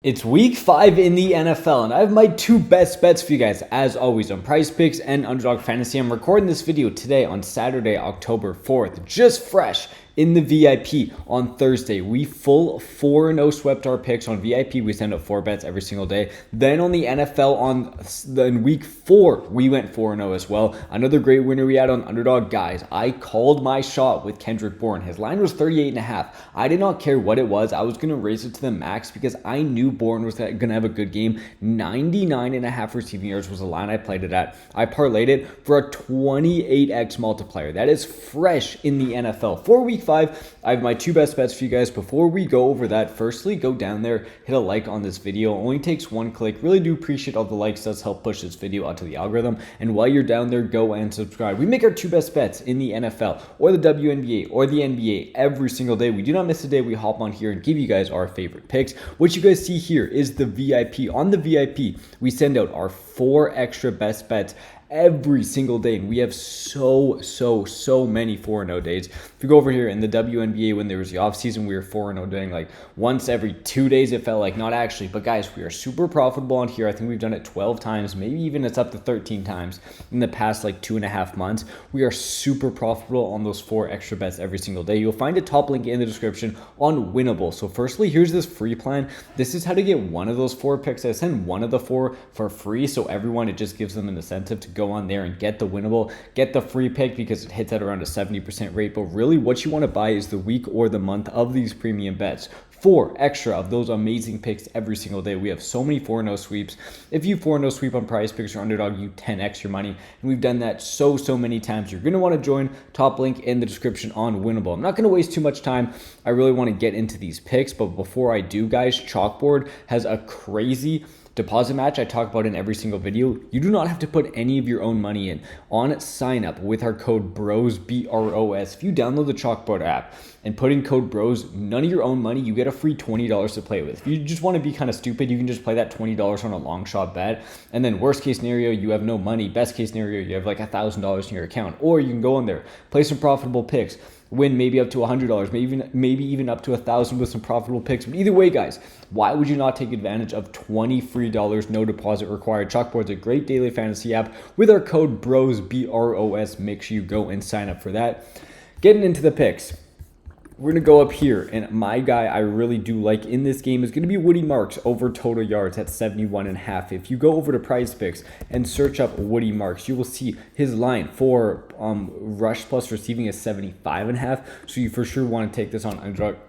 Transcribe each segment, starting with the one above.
It's week 5 in the NFL, and I have my two best bets for you guys, as always, on PrizePicks and Underdog Fantasy. I'm recording this video today on Saturday, October 4th, just fresh in the VIP on Thursday. We full 4-0 swept our picks on VIP. We send out 4 bets every single day. Then on the NFL in week 4, we went 4-0 as well. Another great winner we had on Underdog. Guys, I called my shot with Kendrick Bourne. His line was 38.5. I did not care what it was. I was going to raise it to the max because I knew Bourne was going to have a good game. 99.5 receiving yards was the line I played it at. I parlayed it for a 28x multiplier. That is fresh in the NFL. For week 5, I have my two best bets for you guys. Before we go over that, firstly, go down there, hit a like on this video. It only takes one click. Really do appreciate all the likes. Does help push this video out to the algorithm. And while you're down there, go and subscribe. We make our two best bets in the NFL or the WNBA or the NBA every single day. We do not miss a day. We hop on here and give you guys our favorite picks. What you guys see here is the VIP. On the VIP, we send out our 4 extra best bets every single day, and we have so many 4-0 days. If you go over here in the WNBA, when there was the off season, we were 4-0 doing like once every 2 days. It felt like, not actually, but guys, we are super profitable on here. I think we've done it 12 times, maybe even it's up to 13 times in the past like 2.5 months. We are super profitable on those 4 extra bets every single day. You'll find a top link in the description on Winible. So firstly, here's this free plan. This is how to get one of those 4 picks. I send one of the 4 for free, so everyone, it just gives them an incentive to go on there and get the Winnable, get the free pick, because it hits at around a 70% rate. But really what you want to buy is the week or the month of these premium bets. 4 extra of those amazing picks every single day. We have so many 4-0 sweeps. If you 4-0 sweep on PrizePicks or Underdog, you 10x your money. And we've done that so many times. You're going to want to join. Top link in the description on Winnable. I'm not going to waste too much time. I really want to get into these picks. But before I do, guys, Chalkboard has a crazy deposit match I talk about in every single video. You do not have to put any of your own money in on sign up with our code BROS, BROS. If you download the Chalkboard app and put in code BROS, none of your own money, you get a free $20 to play with. If you just want to be kind of stupid, you can just play that $20 on a long shot bet. And then worst case scenario, you have no money. Best case scenario, you have like $1,000 in your account. Or you can go in there, play some profitable picks, win maybe up to $100, maybe even up to $1,000 with some profitable picks. But either way, guys, why would you not take advantage of $20 free, no deposit required? Chalkboard's a great daily fantasy app with our code BROS, BROS. Make sure you go and sign up for that. Getting into the picks, we're going to go up here, and my guy I really do like in this game is going to be Woody Marks over total yards at 71.5. If you go over to PrizePicks and search up Woody Marks, you will see his line for rush plus receiving is 75.5. So you for sure want to take this on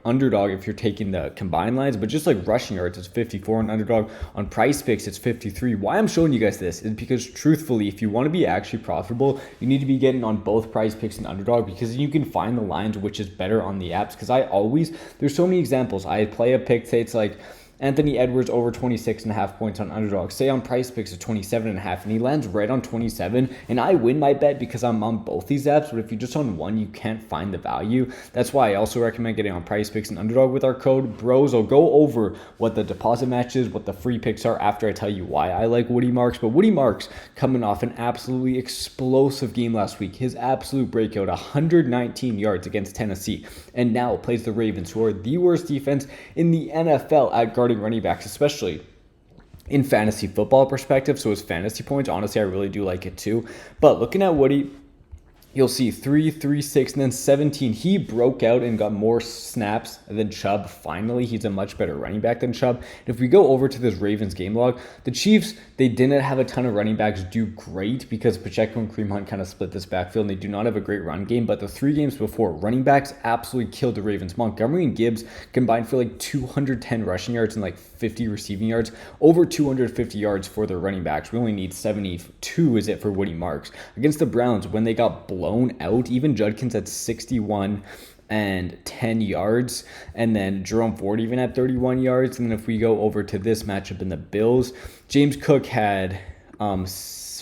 Underdog if you're taking the combined lines. But just like rushing yards, it's 54 on Underdog. On PrizePicks, it's 53. Why I'm showing you guys this is because truthfully, if you want to be actually profitable, you need to be getting on both PrizePicks and Underdog, because you can find the lines which is better on the apps. Because there's so many examples. I play a pick, say it's like Anthony Edwards over 26.5 points on Underdog. Say on PrizePicks at 27.5, and he lands right on 27, and I win my bet because I'm on both these apps. But if you're just on one, you can't find the value. That's why I also recommend getting on PrizePicks and Underdog with our code BROS. I'll go over what the deposit match is, what the free picks are after I tell you why I like Woody Marks. But Woody Marks coming off an absolutely explosive game last week. His absolute breakout, 119 yards against Tennessee, and now plays the Ravens, who are the worst defense in the NFL at guarding running backs, especially in fantasy football perspective. So his fantasy points, honestly, I really do like it too. But looking at Woody, you'll see 3, 3, 6, and then 17. He broke out and got more snaps than Chubb. Finally, he's a much better running back than Chubb. And if we go over to this Ravens game log, the Chiefs, they didn't have a ton of running backs do great because Pacheco and Kareem Hunt kind of split this backfield, and they do not have a great run game. But the 3 games before, running backs absolutely killed the Ravens. Montgomery and Gibbs combined for like 210 rushing yards and like 50 receiving yards, over 250 yards for their running backs. We only need 72 is it for Woody Marks. Against the Browns, when they got blown out, even Judkins had 61 and 10 yards, and then Jerome Ford even had 31 yards. And then if we go over to this matchup in the Bills, James Cook had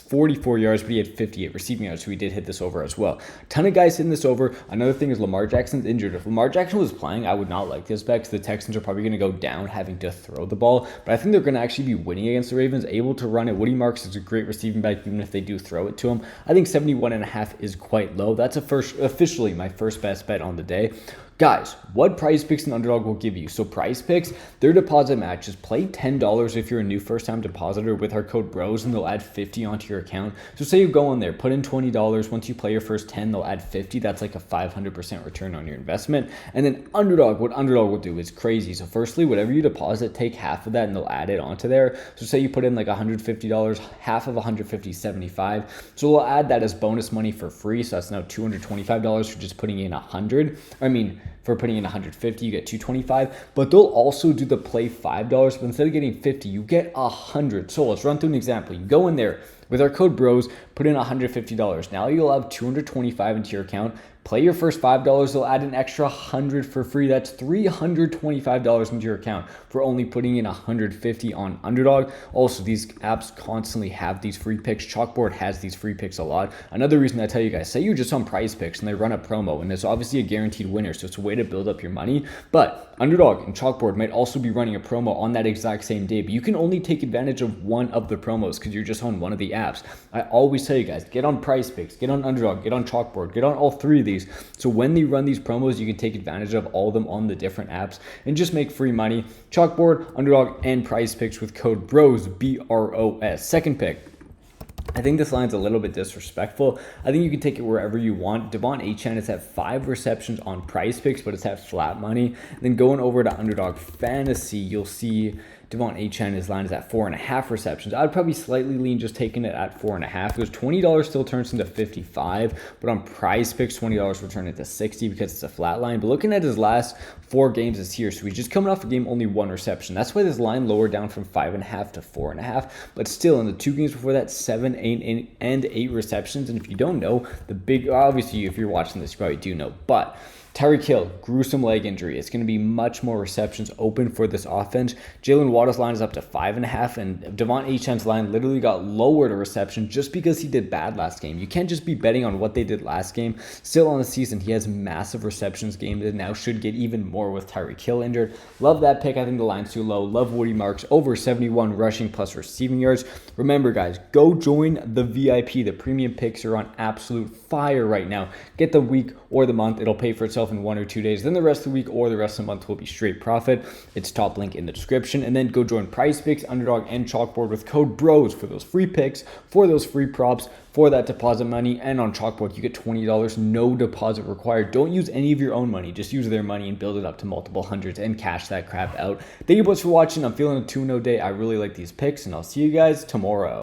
44 yards, but he had 58 receiving yards, so he did hit this over as well. A ton of guys hitting this over. Another thing is Lamar Jackson's injured. If Lamar Jackson was playing, I would not like this bet because the Texans are probably going to go down having to throw the ball, but I think they're going to actually be winning against the Ravens, able to run it. Woody Marks is a great receiving back even if they do throw it to him. I think 71.5 is quite low. That's officially my first best bet on the day. Guys, what PrizePicks and Underdog will give you. So PrizePicks, their deposit match is play $10 if you're a new first-time depositor with our code BROS, and they'll add $50 onto your account. So say you go on there, put in $20. Once you play your first 10, they'll add $50. That's like a 500% return on your investment. And then Underdog, what Underdog will do is crazy. So firstly, whatever you deposit, take half of that and they'll add it onto there. So say you put in like $150, half of $150 is $75. So we'll add that as bonus money for free. So that's now $225 for just putting in for putting in $150, you get $225, but they'll also do the play $5, but instead of getting $50, you get $100. So let's run through an example. You go in there with our code BROS, put in $150. Now you'll have $225 into your account. Play your first $5, they'll add an extra $100 for free. That's $325 into your account for only putting in $150 on Underdog. Also, these apps constantly have these free picks. Chalkboard has these free picks a lot. Another reason I tell you guys, say you're just on PrizePicks and they run a promo, and it's obviously a guaranteed winner, so it's a way to build up your money. But Underdog and Chalkboard might also be running a promo on that exact same day, but you can only take advantage of one of the promos because you're just on one of the apps. I always tell you guys, get on PrizePicks, get on Underdog, get on Chalkboard, get on all three of these. So when they run these promos, you can take advantage of all of them on the different apps and just make free money. Chalkboard, Underdog, and PrizePicks with code BROS, BROS. Second pick. I think this line's a little bit disrespectful. I think you can take it wherever you want. Devon Achane is at 5 receptions on PrizePicks, but it's at flat money. And then going over to Underdog Fantasy, you'll see Devon Achane's line is at 4.5 receptions. I'd probably slightly lean just taking it at 4.5. Because $20 still turns into 55, but on PrizePicks, $20 will turn into 60 because it's a flat line. But looking at his last 4 games this year, so he's just coming off a game only 1 reception. That's why this line lowered down from 5.5 to 4.5. But still, in the 2 games before that, 7, 8, and 8 receptions. And if you don't know, obviously if you're watching this, you probably do know, but Tyreek Hill, gruesome leg injury. It's going to be much more receptions open for this offense. Jalen Waddle's line is up to 5.5, and Devon Achane's line literally got lowered a reception just because he did bad last game. You can't just be betting on what they did last game. Still on the season, he has massive receptions games and now should get even more with Tyreek Hill injured. Love that pick. I think the line's too low. Love Woody Marks over 71 rushing plus receiving yards. Remember, guys, go join the VIP. The premium picks are on absolute fire right now. Get the week or the month. It'll pay for itself in 1 or 2 days. Then the rest of the week or the rest of the month will be straight profit. It's top link in the description. And then go join PrizePicks, Underdog, and Chalkboard with code BROS for those free picks, for those free props, for that deposit money. And on Chalkboard, you get $20, no deposit required. Don't use any of your own money. Just use their money and build it up to multiple hundreds and cash that crap out. Thank you both for watching. I'm feeling a 2-0 day. I really like these picks, and I'll see you guys tomorrow.